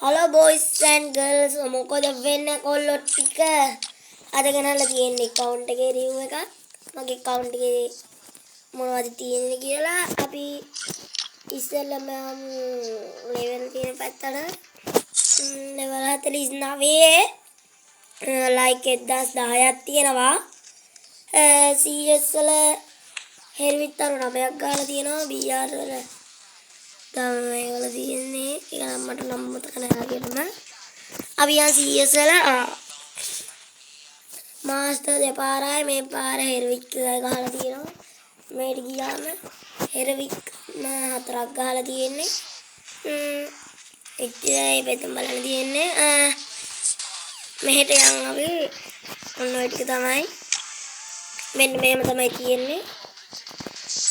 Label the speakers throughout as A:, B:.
A: Hello boys and girls. මොකද වෙන්නේ කොල්ලෝ ටික අද ගෙනල්ලා තියෙන්නේ account එකේ review එකක්. මගේ account එකේ මොනවද තියෙන්නේ කියලා අපි ඉස්සෙල්ලාම level තියෙන පැත්තට level 49 like 1010ක් තියෙනවා. CS වල හෙරවිත්තරු 9ක් ගාලා තියෙනවා. BR වල තමයි වල තියෙන්නේ. ඒක නම් මට නම් මතක නැහැ කියන්න. අපි යන් CS වල මාස්ටර් දෙපාරයි මේ පාර හෙරවික් ගහලා තියෙනවා. මේට ගියාම හෙරවික් හතරක් ගහලා තියෙන්නේ. එච්චරයි බෙදම් බලන්න තියෙන්නේ. මෙහෙට යන් අපි ඔන්න ඔය ටික තමයි. මෙන්න මේම තමයි තියෙන්නේ.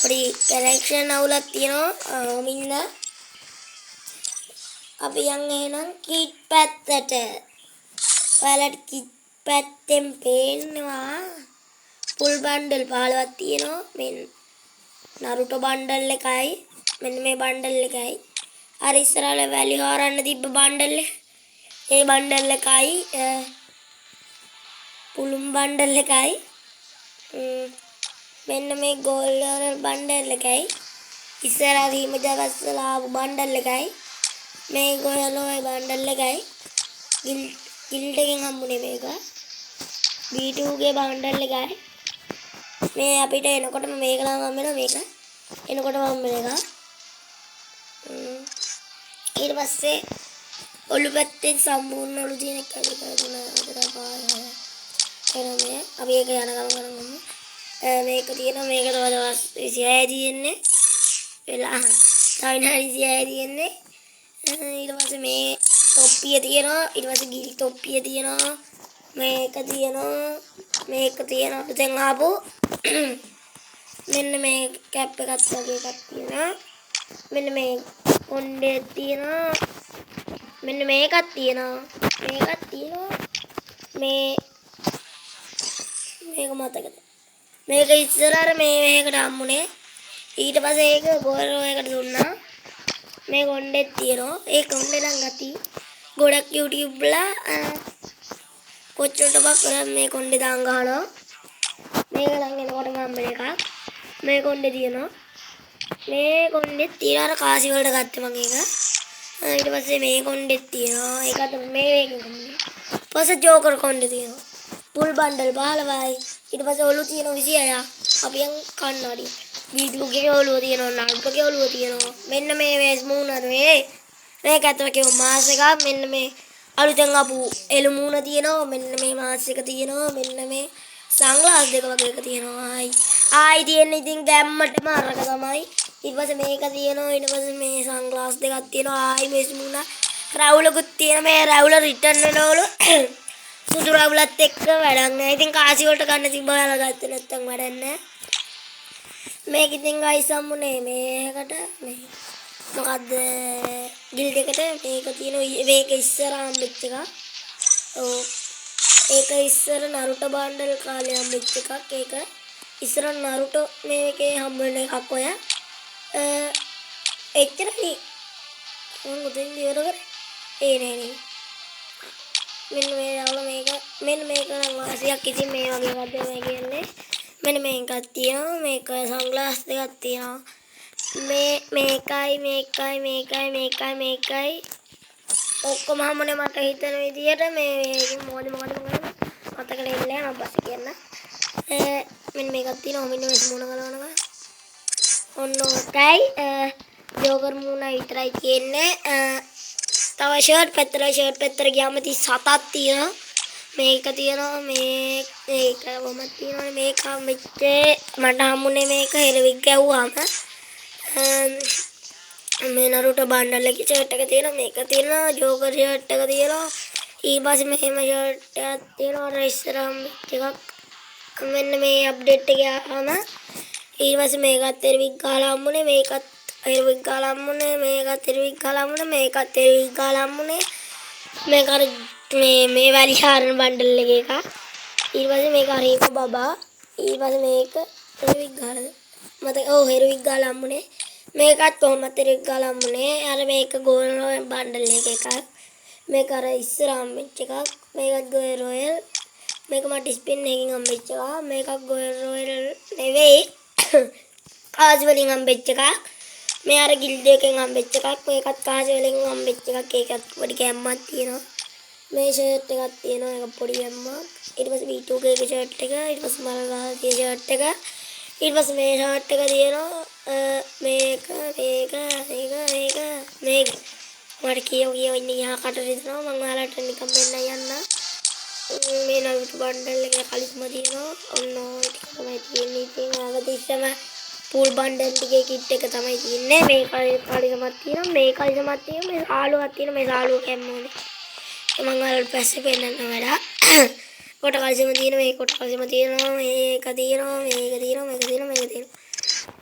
A: පොඩි කනෙක්ෂන් අවුලක් තියෙනවා මින්න. අපි යන් එහෙනම් කිට් පැත්තට. ඔයාලට කිට් පැත්තෙන් පේනවා full bundle 15ක් තියෙනවා. මෙන්න Naruto bundle එකයි මෙන්න මේ bundle එකයි. අර ඉස්සරහට වැලි හොරන්න තිබ්බ bundle එක. ඒ bundle එකයි පුළුම් bundle එකයි. මෙන්න මේ gold bundle එකයි. ඉස්සරහ දීම දවස්වල ආපු bundle එකයි. මේ gold bundle එකයි. guild එකෙන් හම්බුනේ මේක. B2 ගේ bundle එකයි. මේ අපිට එනකොටම මේක නම් හම්බ වෙනවා මේක. එනකොටම හම්බ වෙන එක. ඊට පස්සේ ඔලු පැත්තෙන් සම්පූර්ණ ඔලු තියෙන එක එනමේ අපි ඒක යන ගමන් කරමු. මේක තියෙනවා මේක තව දවස් 26 තියෙන්නේ. වෙලා තවයිනාරි 26 තියෙන්නේ. ඊට පස්සේ මේ තොප්පිය තියෙනවා. ඊට පස්සේ ගිල් තොප්පිය තියෙනවා. මේක තියෙනවා දැන් ආපු මෙන්න මේ කැප් එකක් වගේ එකක් තියෙනවා. මෙන්න මේ කොණ්ඩේ තියෙනවා. මෙන්න මේකක් තියෙනවා. මේක මතකද? මේක ඉස්සරහට මේකට හම්බුනේ. ඊට පස්සේ ඒක ගෝරෝ එකට දුන්නා. මේ කොණ්ඩෙත් තියෙනවා. ඒ කොණ්ඩේ නම් ගති ගොඩක් YouTube ලා කොච්චරට බක් කරන් මේ කොණ්ඩේ දාන් ගහනවා. මේක නම් එනකොටම හම්බෙන එකක්. මේ කොණ්ඩේ තියෙනවා. මේ කොණ්ඩෙත් තියෙනවා. අර කාසි වලට ගත්තේ මම ඒක. ඊට පස්සේ මේ කොණ්ඩෙත් තියෙනවා. ඒකට මේ වේගෙන් කොණ්ඩේ. පස්සේ ජෝකර් කොණ්ඩේ තියෙනවා. full bundle 15යි. ඊට පස්සේ ඔලු තියෙනවා 26ක්. අපි යන් කන්නඩි. වීඩියෝගේ ඔලුව තියෙනවා. නාටකගේ ඔලුව තියෙනවා. මෙන්න මේ වේස් මූණර මේ. මේක අතට කියව මාස් එකක්. මෙන්න මේ අලුතෙන් ආපු එළු මූණ තියෙනවා. මෙන්න මේ මාස් එක තියෙනවා. මෙන්න මේ සන්ග්ලාස් දෙක වගේ එක තියෙනවා. ආයි තියෙන්නේ ඉතින් ගැම්මටම අරක තමයි. ඊට පස්සේ මේක තියෙනවා. ඊට පස්සේ මේ සන්ග්ලාස් දෙකක් තියෙනවා. ආයි මේ මූණ රවුලකුත් තියෙනවා. මේ රවුල රිටර්න් වෙනවලු. සුදු රවුලත් එක්ක වැඩක් නැහැ. ඉතින් කාසි වලට ගන්න තිබ්බ ඔයාලා ගත්තේ නැත්තම් වැඩක් නැහැ. මේක ඉතින් ගයිස් සම්මුනේ මේකට මේ මොකද්ද ගිල්ඩ් එකට මේක තියෙනවා. මේක ඉස්සර හම්බෙච්ච එකක්. ඔව් ඒක ඉස්සර Naruto bundle කාලේ හම්බෙච්ච එකක්. ඒක ඉස්සර Naruto මේකේ හම්බ වෙන එකක් ඔය. එච්චරයි මම උදෙන් ඉවර කරේ. නේ මෙන්න මේ රවුල මෙන්න මේක නම් වාසියක්. ඉතින් මේ වගේ එකක් දෙමයි කියන්නේ. මෙන්න මේකක් තියෙනවා. මේක සන්ග්ලාස් දෙකක් තියෙනවා. මේකයි ඔක්කොම හැමෝනේ මට හිතන විදියට මේ මොකද මතක දෙන්නේ මම පස්සේ කියන්න. මෙන්න මේකක් තියෙනවා. මෙන්න මේ මොන ගලවනවා. ඔන්න ඔකයි ජෝකර් මූණයි විතරයි තියෙන්නේ. තව ෂර්ට් පැත්තට ගියාම 37ක් තියෙනවා. මේක තියෙනවා. මේක වොමත් තියෙනවා. මේක මෙච්ච මට හම්බුනේ මේක හෙරවික් ගැව්වාම. මේ Naruto bundle එකේ ෂර්ට් එක තියෙනවා. මේක තියෙනවා. ජෝකර් ෂර්ට් එක තියෙනවා. ඊට පස්සේ මෙහෙම ෂර්ට් එකක් තියෙනවා. අර ඉස්සරහම එකක්. මෙන්න මේ අප්ඩේට් එක ආවම ඊට පස්සේ මේකත් හෙරවික් ගහලා හම්බුනේ. මේකත් හෙරවික් ගහලා හම්බුනේ. මේකත් හෙරවික් ගහලා හම්බුනේ. මේකත් හෙරවික් ගහලා හම්බුනේ. මේක අර මේ වැලි හාරන බණ්ඩල් එකේ එකක්. ඊට පස්සේ මේක හරියක බබා. ඊට පස්සේ මේක හෙරවික් ගහලා මත හෙරවික් ගහලා හම්බුනේ. මේකත් කොහොමද රික් ගලම්මුනේ අර මේක ගෝල් බණ්ඩල් එකක් මේක අර ඉස්සර හම්බෙච්ච එකක් මේකත් ගෝල් රොයල් මේක මට ස්පින් එකකින් හම්බෙච්ච එකක් මේකත් ගෝල් රොයල් නෙවෙයි කාසි වලින් හම්බෙච්ච එකක් මේ අර ගිල්ඩ් එකෙන් හම්බෙච්ච එකක් මේකත් කාසි වලින් හම්බෙච්ච එකක් ඒකත් පොඩි කැම්මක් තියෙනවා මේ ෂර්ට් එකක් තියෙනවා ඒක පොඩි කැම්මක් ඊට පස්සේ V2K ගේ ෂර්ට් එක ඊට පස්සේ මල ගහලා තියෙන ෂර්ට් එක ඊට පස්සේ මේ ෂර්ට් එක තියෙනවා මේක මට කියව ඉන්නේ යහ කට රිදෙනවා මම ඔයාලට නිකන් මෙන්න යන්න මේ නළුට බණ්ඩල් එක කලිස්ම තියෙනවා ඔන්න ඔය ටික තමයි තියෙන්නේ ඉතින් ආවද ඉස්සම පූල් බණ්ඩල් ටිකේ කිට් එක තමයි තියෙන්නේ මේ කලිසමක් තියෙනවා මේ කලිසමක් තියෙනවා මේ ආලුවක් තියෙනවා මේ ආලුව කැම්මෝනේ මම ඔයාලට පස්සේ පෙන්නන්න වැඩා කොට කලිසම තියෙනවා මේ කොට කලිසම තියෙනවා මේක තියෙනවා මේක තියෙනවා මේක තියෙනවා මේක තියෙනවා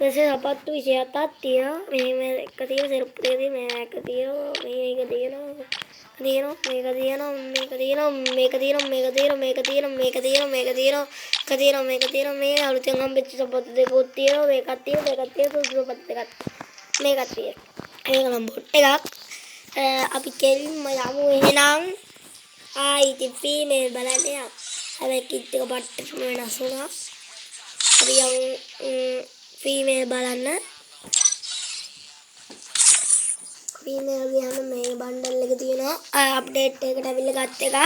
A: ඊපස්සේ සපත්තු 27ක් තියෙනවා මේ එක තියෙනවා සෙරප්පු දෙක තියෙනවා මේක තියෙනවා මේක තියෙනවා මේක තියෙනවා මේ අලුතෙන් හම්බෙච්ච සපත්තු දෙකක් තියෙනවා මේකක් තියෙනවා සුදු සපත්තු දෙකක් මේකක් තියෙනවා ඒක නම් බොට් එකක් අපි කෙලින්ම යමු එහෙනම් ඉතින් ෆීමේල් බලන්න යමු හැබැයි කිට් එක පට්ටම වෙනස් වුණා අපි යමු ෆීමේල් බලන්න ෆීමේල් ගියාම මේ බණ්ඩල් එක තියෙනවා අප්ඩේට් එකකට අවිල්ල ගත්ත එක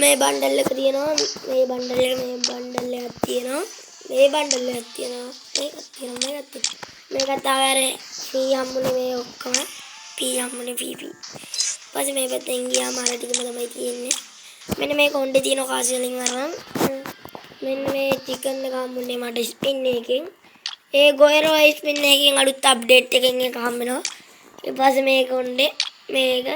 A: මේ බණ්ඩල් එක තියෙනවා මේ බණ්ඩල් එකක් තියෙනවා මේකත් ආවර ෆී හම්බුනේ මේ ඔක්කොම පී හම්බුනේ පී ඊපස්සේ මේ පැත්තෙන් ගියාම අර ටිකම තමයි තියෙන්නේ මෙන්න මේ කොණ්ඩේ තියෙන කාසි වලින් අරන් මෙන්න මේ චිකන් එක හම්බුනේ මට ස්පින් එකකින් ඒ ගොයරෝ ස්පින් එකකින් අලුත් අප්ඩේට් එකකින් එක හම්බෙනවා ඊපස්සේ මේ කොණ්ඩේ මේක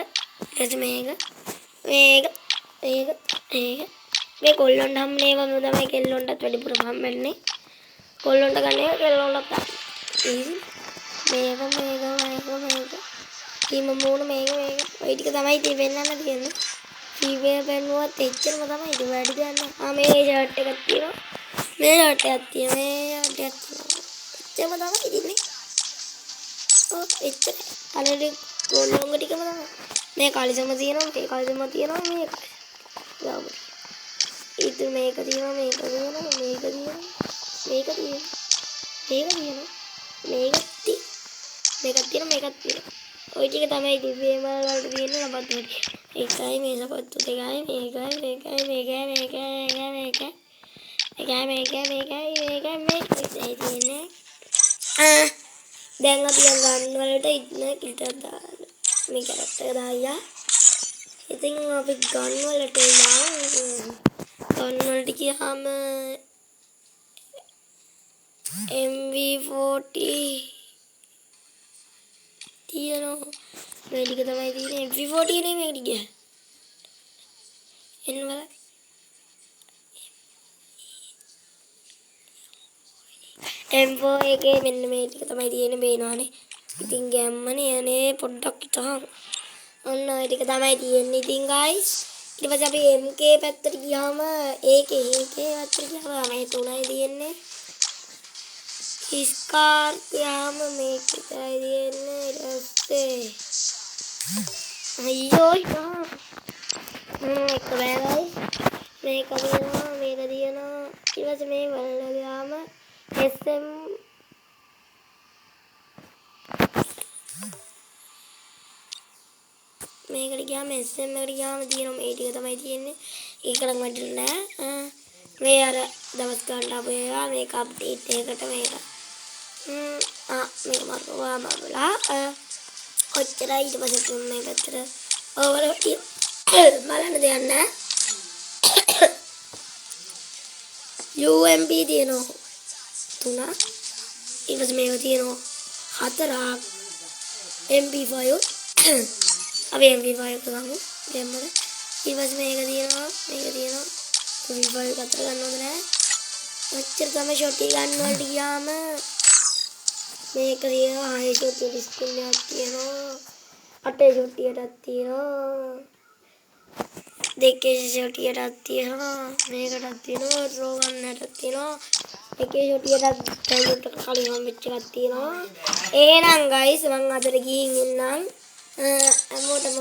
A: මේ කොල්ලොන්ට හම්බුනේ මම තමයි කෙල්ලොන්ටත් වැඩිපුර හම්බෙන්නේ කොල්ලොන්ට ගන්න එක කෙල්ලොන්ටත් මේක කීම මූණ මේක ඔය ටික තමයි තිබෙන්නන්න තියෙන්නේ ෆීමේල් පෙන්නුවත් එච්චරම තමයි ඉතින් වැඩි දෙයක් නෑ මේ ෂර්ට් එකක් තියෙනවා මේ ෂර්ට් එකක් තියෙනවා එච්චරම තමයි ඉතින්නේ එච්චර අනේ ගොල්ලොංග ටිකම තමයි මේ කලිසම තියෙනවා මේ කලිසම තියෙනවා මේක ඉතින් මේක තියෙනවා මේක තියෙනවා ඔය ටික තමයි දිව්‍යමල් වලට තියෙන ලබත් වැඩි ඒකයි මේ සපත්තු දෙකයි මේකයි තියෙන්නේ දැන් අපි ගන්න වලට ඉන්න කිල්ටක් දාන්න මේ කැරක්ටර් දායියා ඉතින් අපි ගන්න වලට ගන්න වලට ගියාම MV40 තියෙනවා මේ ටික තමයි තියෙන්නේ MV40 නේ මේ ටික එන්න බලන්න M4 එකේ මෙන්න මේ ටික තමයි තියෙන්නේ බේනවනේ ඉතින් ගැම්මනේ අනේ පොඩ්ඩක් හිටහන් ඔන්න ඔය ටික තමයි තියෙන්නේ ඉතින් guys ඊට පස්සේ අපි MK පැත්තට ගියාම ඒකේ පැත්තට ගියාම මේ තුනයි තියෙන්නේ ස්කාර් ගියාම මේක විතරයි තියෙන්නේ ඊට පස්සේ අයියෝ එක බෑ guys මේක තියෙනවා ඊට පස්සේ මේ වල ගියාම SM මේකට ගියාම SM එකට ගියාම තියෙන මේ ටික තමයි තියෙන්නේ ඒකට වටින්නේ නෑ මේ අර දවස් ගන්න ආපු ඒවා මේක අප්ඩේට් එකකට මේක මේක මරලා ඔච්චරයි ඊට පස්සේ මේ පැත්තට ඕවර බලන්න දෙයක් නෑ UMP තියෙනවා 3 ඊට පස්සේ මේක තියෙනවා 4ක් MP5 අපි MP5 එක ගමු දෙම්මල ඊට පස්සේ මේක තියෙනවා MP5 කතර ගන්න හොඳ නෑ ඔච්චර තමයි ෂොට් එක ගන්න වලට ගියාම මේක තියෙනවා හයි ෂොට් එක ස්කින් එකක් තියෙනවා අටේ ෂොට් එකක් තියෙනවා දෙකේ ෂොට් එකක් තියෙනවා මේකටත් තියෙනවා රෝ ගන්නටත් තියෙනවා එකේ ෂොටියටත් ඩවුන්ලෝඩ් එක කලින් හම්බෙච්ච එකක් තියෙනවා. එහෙනම් ගයිස් මම අදට ගිහින් එන්නම්. හැමෝටම